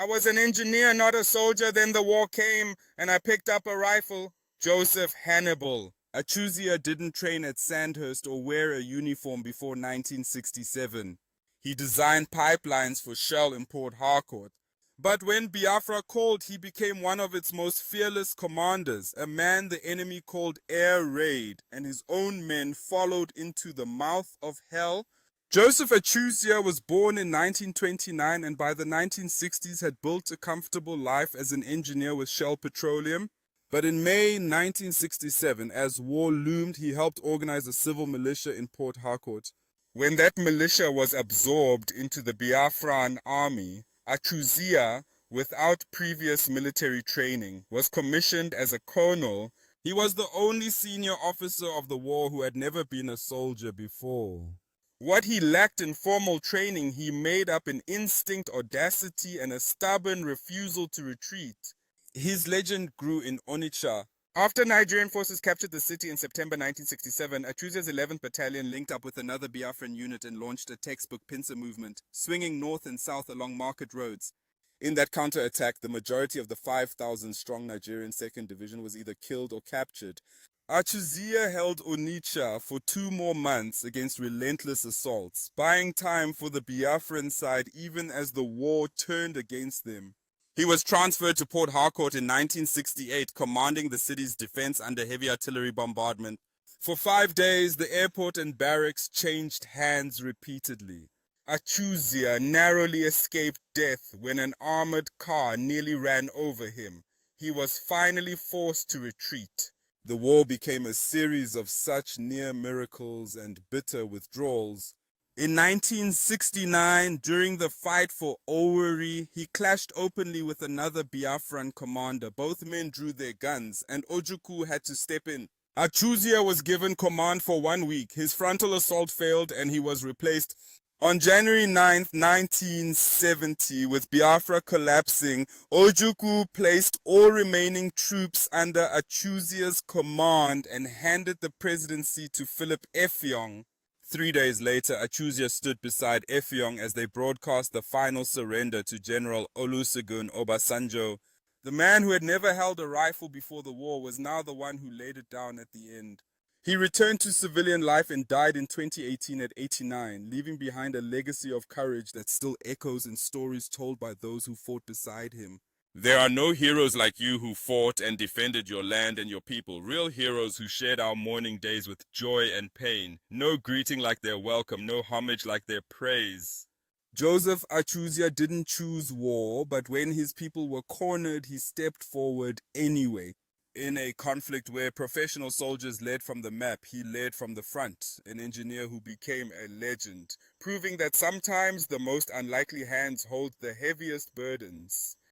I was an engineer, not a soldier. Then the war came and I picked up a rifle. Joseph Hannibal. Achuzia didn't train at Sandhurst or wear a uniform before 1967. He designed pipelines for Shell in Port Harcourt. But when Biafra called, he became one of its most fearless commanders, a man the enemy called Air Raid, and his own men followed into the mouth of hell. Joseph Achuzia was born in 1929 and by the 1960s had built a comfortable life as an engineer with Shell Petroleum. But in May 1967, as war loomed, he helped organize a civil militia in Port Harcourt. When that militia was absorbed into the Biafran army, Achuzia, without previous military training, was commissioned as a colonel. He was the only senior officer of the war who had never been a soldier before. What he lacked in formal training, he made up in instinct, audacity, and a stubborn refusal to retreat. His legend grew in Onitsha. After Nigerian forces captured the city in September 1967, Achuzia's 11th Battalion linked up with another Biafran unit and launched a textbook pincer movement, swinging north and south along market roads. In that counterattack, the majority of the 5,000-strong Nigerian 2nd Division was either killed or captured. Achuzia held Onitsha for 2 more months against relentless assaults, buying time for the Biafran side even as the war turned against them. He was transferred to Port Harcourt in 1968, commanding the city's defense under heavy artillery bombardment. For 5 days, the airport and barracks changed hands repeatedly. Achuzia narrowly escaped death when an armored car nearly ran over him. He was finally forced to retreat. The war became a series of such near miracles and bitter withdrawals. In 1969, during the fight for Owerri, he clashed openly with another Biafran commander. Both men drew their guns, and Ojukwu had to step in. Achuzia was given command for 1 week. His frontal assault failed, and he was replaced. On January 9, 1970, with Biafra collapsing, Ojukwu placed all remaining troops under Achuzia's command and handed the presidency to Philip Effiong. 3 days later, Achuzia stood beside Effiong as they broadcast the final surrender to General Olusegun Obasanjo. The man who had never held a rifle before the war was now the one who laid it down at the end. He returned to civilian life and died in 2018 at 89, leaving behind a legacy of courage that still echoes in stories told by those who fought beside him. There are no heroes like you who fought and defended your land and your people, real heroes who shared our mourning days with joy and pain. No greeting like their welcome, no homage like their praise. Joseph Achuzia didn't choose war, but when his people were cornered, he stepped forward anyway. In a conflict where professional soldiers led from the map, he led from the front, an engineer who became a legend, proving that sometimes the most unlikely hands hold the heaviest burdens.